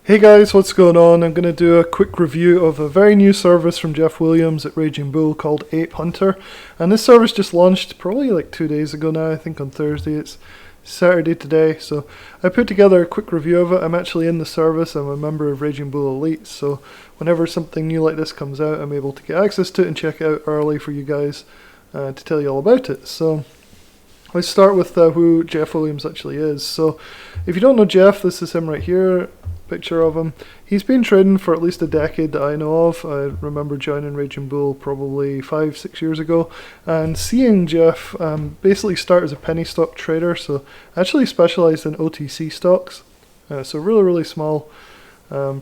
Hey guys, what's going on? I'm going to do a quick review of a very new service from Jeff Williams at Raging Bull called Ape Hunter. And this service just launched probably like 2 days ago now, I think on Thursday. It's Saturday today, so I put together a quick review of it. I'm actually in the service. I'm a member of Raging Bull Elite, so whenever something new like this comes out, I'm able to get access to it and check it out early for you guys to tell you all about it. So let's start with who Jeff Williams actually is. So if you don't know Jeff, this is him right here. Picture of him. He's been trading for at least a decade that I know of. I remember joining Raging Bull probably 5-6 years ago and seeing Jeff basically start as a penny stock trader, so actually specialized in OTC stocks, so really small,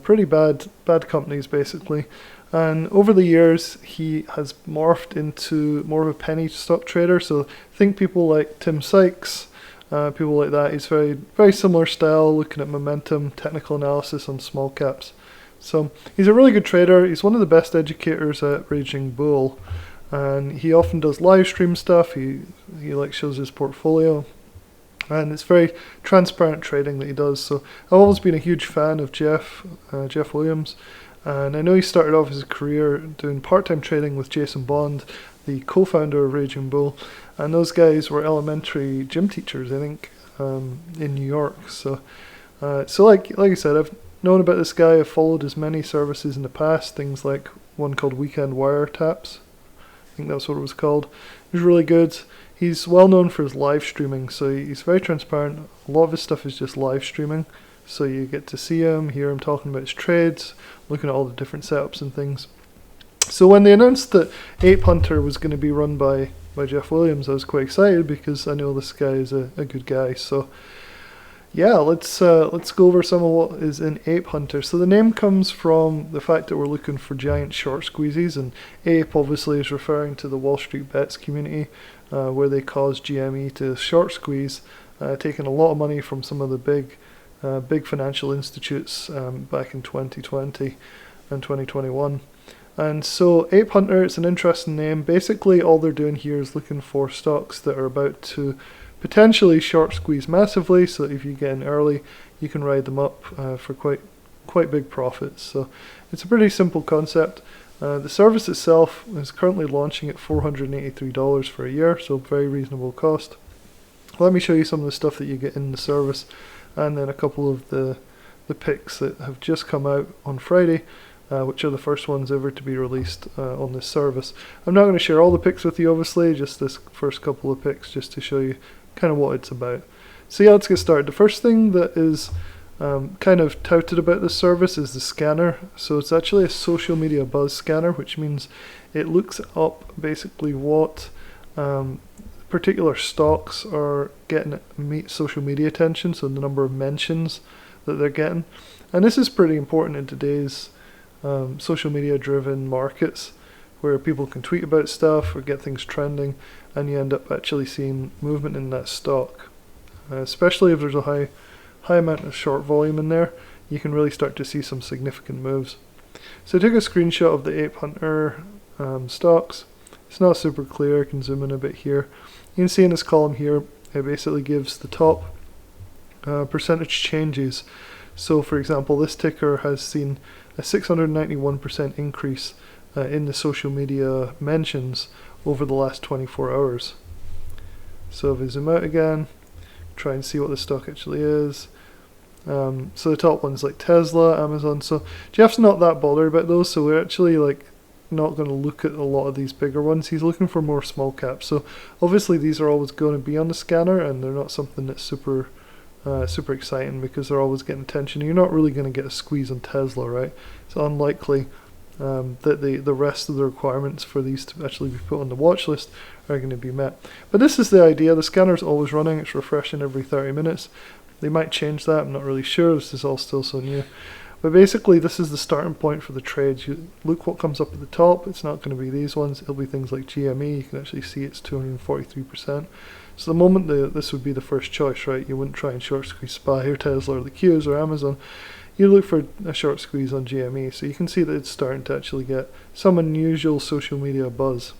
pretty bad companies basically. And over the years he has morphed into more of a penny stock trader, so think people like Tim Sykes, people like that. He's very similar style, looking at momentum, technical analysis on small caps. So he's a really good trader. He's one of the best educators at Raging Bull, and he often does live stream stuff. He like shows his portfolio, and it's very transparent trading that he does. So I've always been a huge fan of Jeff Williams, and I know he started off his career doing part-time trading with Jason Bond, the co-founder of Raging Bull, and those guys were elementary gym teachers, I think, in New York. So like I said, I've known about this guy. I've followed his many services in the past, things like one called Weekend Wiretaps. I think that's what it was called. It was really good. He's well known for his live streaming, so he's very transparent. A lot of his stuff is just live streaming, so you get to see him, hear him talking about his trades, looking at all the different setups and things. So when they announced that Ape Hunter was going to be run by Jeff Williams, I was quite excited because I know this guy is a good guy. So yeah, let's go over some of what is in Ape Hunter. So the name comes from the fact that we're looking for giant short squeezes, and Ape obviously is referring to the Wall Street Bets community, where they caused GME to short squeeze, taking a lot of money from some of the big financial institutes back in 2020 and 2021. And so Ape Hunter, it's an interesting name. Basically all they're doing here is looking for stocks that are about to potentially short squeeze massively, so that if you get in early you can ride them up for quite big profits. So it's a pretty simple concept. The service itself is currently launching at $483 for a year, so very reasonable cost. Let me show you some of the stuff that you get in the service, and then a couple of the picks that have just come out on Friday, which are the first ones ever to be released on this service. I'm not going to share all the picks with you, obviously, just this first couple of picks just to show you kind of what it's about. So yeah, let's get started. The first thing that is kind of touted about this service is the scanner. So it's actually a social media buzz scanner, which means it looks up basically what particular stocks are getting social media attention, so the number of mentions that they're getting. And this is pretty important in today's social media driven markets, where people can tweet about stuff or get things trending, and you end up actually seeing movement in that stock, especially if there's a high amount of short volume in there. You can really start to see some significant moves. So I took a screenshot of the Ape Hunter stocks. It's not super clear. I can zoom in a bit here. You can see in this column here, it basically gives the top percentage changes. So for example, this ticker has seen a 691% increase in the social media mentions over the last 24 hours. So if I zoom out again, try and see what the stock actually is. So the top ones like Tesla, Amazon. So Jeff's not that bothered about those, so we're actually like not going to look at a lot of these bigger ones. He's looking for more small caps. So obviously these are always going to be on the scanner, and they're not something that's super exciting because they're always getting attention. You're not really going to get a squeeze on Tesla, right? It's unlikely that the rest of the requirements for these to actually be put on the watch list are going to be met. But this is the idea. The scanner's always running. It's refreshing every 30 minutes. They might change that. I'm not really sure. This is all still so new. But basically, this is the starting point for the trades. You look what comes up at the top. It's not going to be these ones. It'll be things like GME. You can actually see it's 243%. So the moment this would be the first choice, right? You wouldn't try and short squeeze SPY or Tesla or the Qs or Amazon. You look for a short squeeze on GME. So you can see that it's starting to actually get some unusual social media buzz.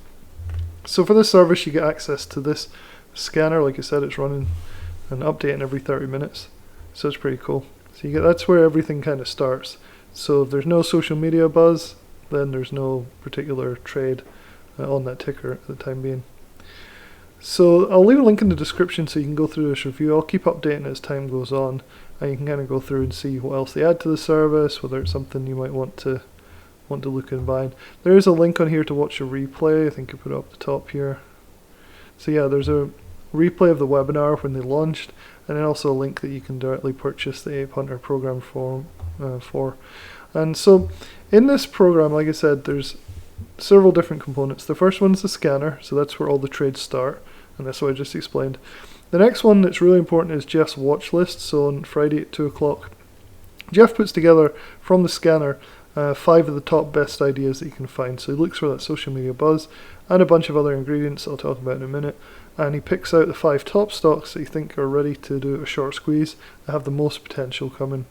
So for this service, you get access to this scanner. Like I said, it's running and updating every 30 minutes. So it's pretty cool. So that's where everything kind of starts. So if there's no social media buzz, then there's no particular trade on that ticker at the time being. So I'll leave a link in the description so you can go through this review. I'll keep updating as time goes on, and you can kind of go through and see what else they add to the service, whether it's something you might want to look and buy. There is a link on here to watch a replay. I think I put it up the top here. So yeah, there's a replay of the webinar when they launched, and then also a link that you can directly purchase the Ape Hunter program for. And so in this program, like I said, there's several different components. The first one's the scanner, so that's where all the trades start, and that's what I just explained. The next one that's really important is Jeff's watch list. So on Friday at 2 o'clock, Jeff puts together from the scanner 5 of the top best ideas that you can find. So he looks for that social media buzz and a bunch of other ingredients I'll talk about in a minute, and he picks out the 5 top stocks that you think are ready to do a short squeeze, that have the most potential coming.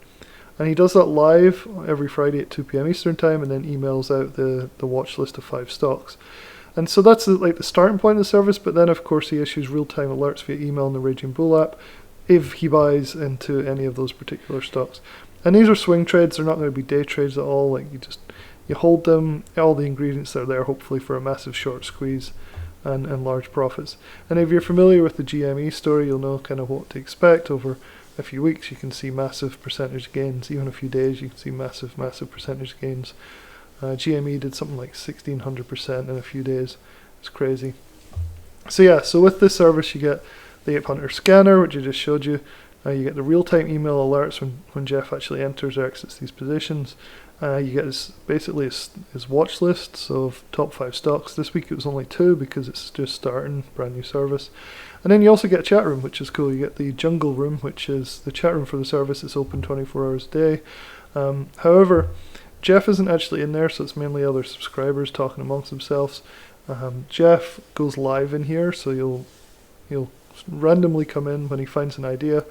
And he does that live every Friday at 2 p.m. Eastern time, and then emails out the watch list of 5 stocks. And so that's like the starting point of the service, but then of course he issues real-time alerts via email in the Raging Bull app if he buys into any of those particular stocks. And these are swing trades, they're not going to be day trades at all. Like you hold them, all the ingredients are there hopefully for a massive short squeeze and large profits. And if you're familiar with the GME story, you'll know kind of what to expect. Over a few weeks you can see massive percentage gains, even a few days you can see massive percentage gains. GME did something like 1600% in a few days. It's crazy. So yeah, so with this service you get the Ape Hunter scanner, which I just showed you. You get the real-time email alerts when Jeff actually enters or exits these positions. You get basically his watch list, so of top 5 stocks. This week it was only 2 because it's just starting, brand new service. And then you also get a chat room, which is cool. You get the Jungle Room, which is the chat room for the service. It's open 24 hours a day. However, Jeff isn't actually in there, so it's mainly other subscribers talking amongst themselves. Jeff goes live in here, so he'll randomly come in when he finds an idea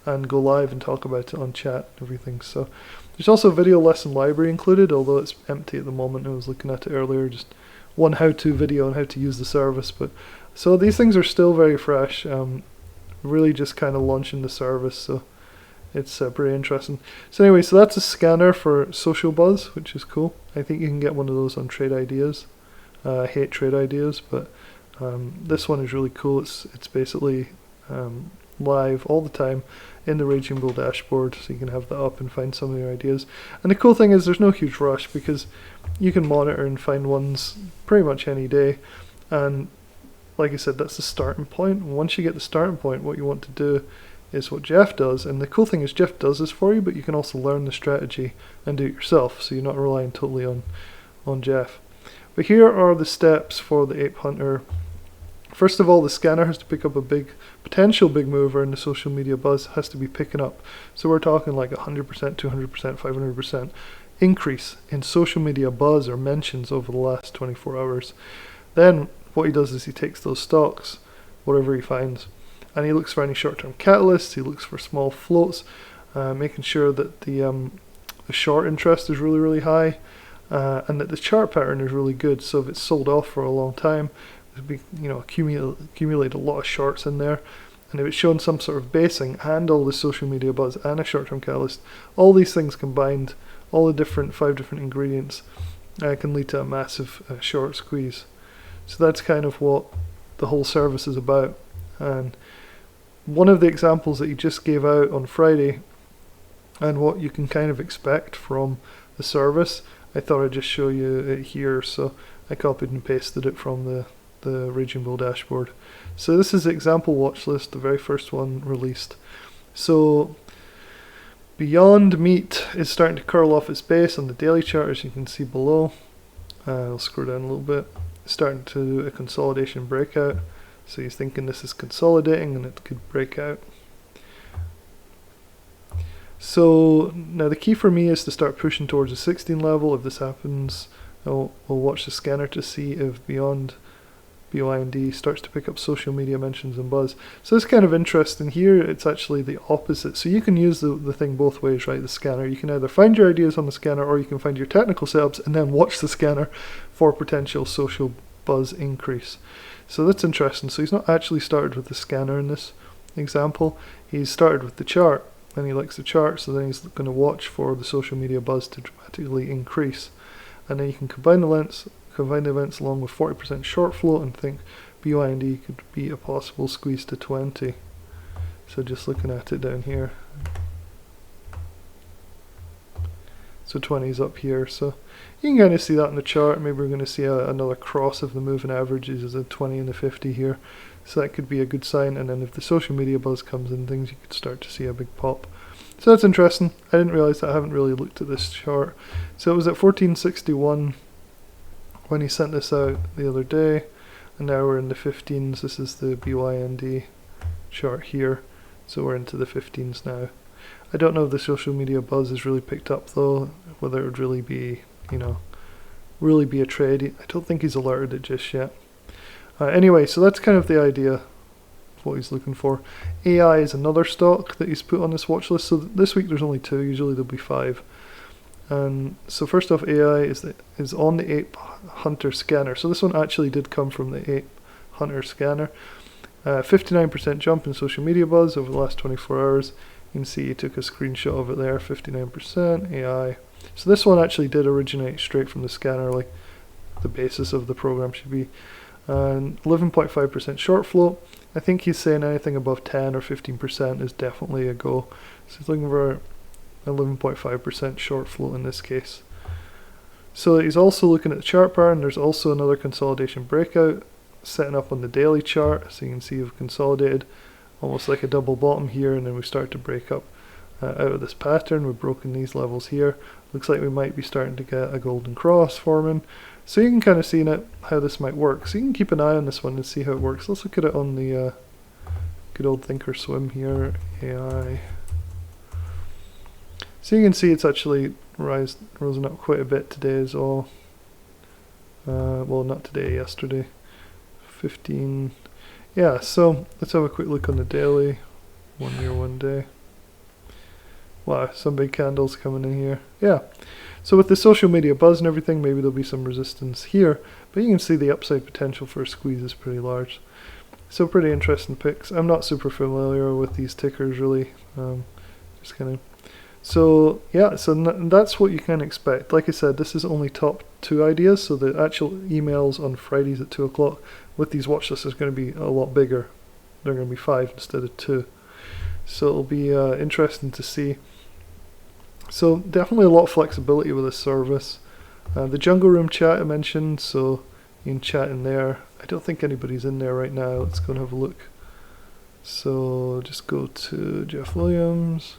and go live and talk about it on chat and everything. So there's also a video lesson library included, although it's empty at the moment. I was looking at it earlier, just one how-to video on how to use the service. But so these things are still very fresh, really just kind of launching the service, so it's pretty interesting. So anyway, so that's a scanner for Social Buzz, which is cool. I think you can get one of those on Trade Ideas. I hate Trade Ideas, but this one is really cool. It's basically live all the time in the Raging Bull dashboard, so you can have that up and find some of your ideas. And the cool thing is there's no huge rush, because you can monitor and find ones pretty much any day. And like I said, that's the starting point. Once you get the starting point, what you want to do is what Jeff does. And the cool thing is Jeff does this for you, but you can also learn the strategy and do it yourself, so you're not relying totally on Jeff. But here are the steps for the Ape Hunter. First of all, the scanner has to pick up a potential big mover, and the social media buzz has to be picking up. So we're talking like 100%, 200%, 500% increase in social media buzz or mentions over the last 24 hours. Then what he does is he takes those stocks, whatever he finds, and he looks for any short-term catalysts. He looks for small floats, making sure that the short interest is really, really high, and that the chart pattern is really good. So if it's sold off for a long time, accumulate a lot of shorts in there, and if it's shown some sort of basing and all the social media buzz and a short-term catalyst, all these things combined, all the 5 different ingredients, can lead to a massive short squeeze. So that's kind of what the whole service is about. And one of the examples that he just gave out on Friday, and what you can kind of expect from the service, I thought I'd just show you it here. So I copied and pasted it from the Raging Bull dashboard. So this is the example watch list, the very first one released. So Beyond Meat is starting to curl off its base on the daily chart, as you can see below. I'll scroll down a little bit. It's starting to do a consolidation breakout. So he's thinking this is consolidating and it could break out. So now the key for me is to start pushing towards the 16 level. If this happens, we'll watch the scanner to see if Beyond BYND starts to pick up social media mentions and buzz. So it's kind of interesting. Here it's actually the opposite. So you can use the thing both ways, right? The scanner. You can either find your ideas on the scanner, or you can find your technical setups and then watch the scanner for potential social buzz increase. So that's interesting. So he's not actually started with the scanner in this example. He's started with the chart, and he likes the chart, so then he's going to watch for the social media buzz to dramatically increase. And then you can combine the events along with 40% short float and think BYND could be a possible squeeze to 20. So just looking at it down here. So 20 is up here, so you can kind of see that in the chart. Maybe we're going to see another cross of the moving averages as a 20 and the 50 here. So that could be a good sign, and then if the social media buzz comes in things, you could start to see a big pop. So that's interesting. I didn't realize that. I haven't really looked at this chart. So it was at 1461 when he sent this out the other day, and now we're in the 15s. This is the BYND chart here, so we're into the 15s now. I don't know if the social media buzz has really picked up though, whether it would really be, really be a trade. I don't think he's alerted it just yet. Anyway, so that's kind of the idea of what he's looking for. AI is another stock that he's put on this watch list. So this week there's only 2, usually there'll be 5. And so first off, AI is on the Ape Hunter scanner. So this one actually did come from the Ape Hunter scanner. 59% jump in social media buzz over the last 24 hours. You can see he took a screenshot of it there, 59% AI. So this one actually did originate straight from the scanner, like the basis of the program should be. And 11.5% short float. I think he's saying anything above 10 or 15% is definitely a go. So he's looking for 11.5% short float in this case. So he's also looking at the chart bar, and there's also another consolidation breakout setting up on the daily chart. So you can see we've consolidated almost like a double bottom here, and then we start to break up out of this pattern. We've broken these levels here. Looks like we might be starting to get a golden cross forming. So you can kind of see now how this might work. So you can keep an eye on this one and see how it works. Let's look at it on the good old Thinkorswim here, AI. So you can see it's actually risen up quite a bit today as well. Well, not today, yesterday. 15. Yeah, so let's have a quick look on the daily. 1 year, 1 day. Wow, some big candles coming in here. Yeah. So with the social media buzz and everything, maybe there'll be some resistance here, but you can see the upside potential for a squeeze is pretty large. So pretty interesting picks. I'm not super familiar with these tickers really. Just kind of. So yeah, so that's what you can expect. Like I said, this is only top 2 ideas, so the actual emails on Fridays at 2 o'clock with these watch lists is going to be a lot bigger. They're going to be 5 instead of 2. So it'll be interesting to see. So definitely a lot of flexibility with this service. The Jungle Room chat I mentioned, so you can chat in there. I don't think anybody's in there right now. Let's go and have a look. So just go to Jeff Williams.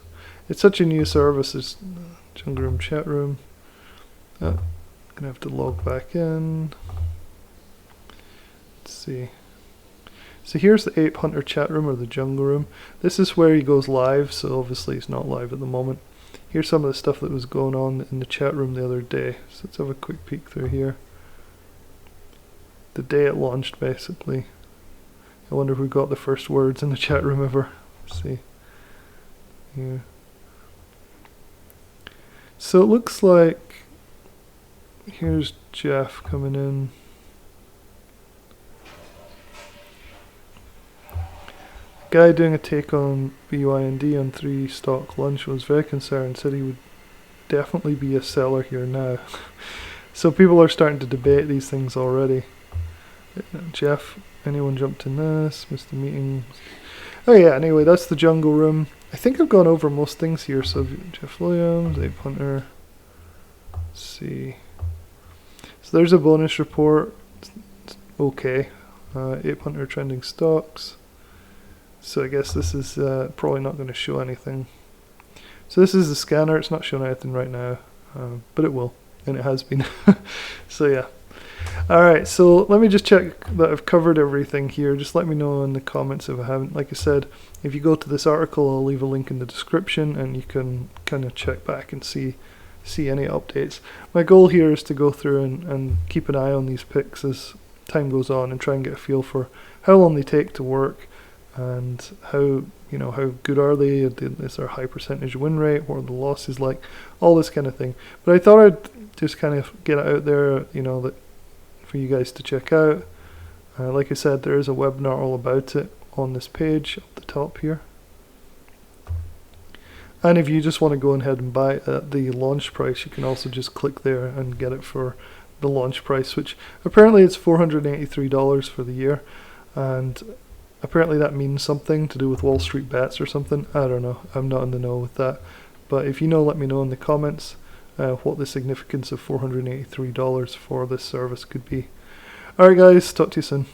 It's such a new service, this Jungle Room chat room. Gonna have to log back in. Let's see. So here's the Ape Hunter chat room, or the Jungle Room. This is where he goes live, so obviously he's not live at the moment. Here's some of the stuff that was going on in the chat room the other day. So let's have a quick peek through here. The day it launched, basically. I wonder if we got the first words in the chat room ever. Let's see. Here. So it looks like here's Jeff coming in. Guy doing a take on BYND on 3 stock lunch was very concerned, said he would definitely be a seller here now. So people are starting to debate these things already. Jeff, anyone jumped in this? Mr. Meeting. Oh yeah, anyway, that's the Jungle Room. I think I've gone over most things here. So Jeff Williams, Ape Hunter. Let's see. So there's a bonus report. It's okay. Ape Hunter trending stocks. So I guess this is probably not going to show anything. So this is the scanner. It's not showing anything right now, but it will, and it has been. So yeah. Alright, so let me just check that I've covered everything here. Just let me know in the comments if I haven't. Like I said, if you go to this article, I'll leave a link in the description, and you can kind of check back and see any updates. My goal here is to go through and keep an eye on these picks as time goes on and try and get a feel for how long they take to work, and how good are they? Is there a high percentage win rate? What are the losses like? All this kind of thing. But I thought I'd just kind of get it out there, that for you guys to check out. Like I said, there is a webinar all about it on this page up the top here. And if you just want to go ahead and buy it at the launch price, you can also just click there and get it for the launch price, which apparently it's $483 for the year. And apparently that means something to do with Wall Street Bets or something. I don't know. I'm not in the know with that. But if you know, let me know in the comments what the significance of $483 for this service could be. Alright guys, talk to you soon.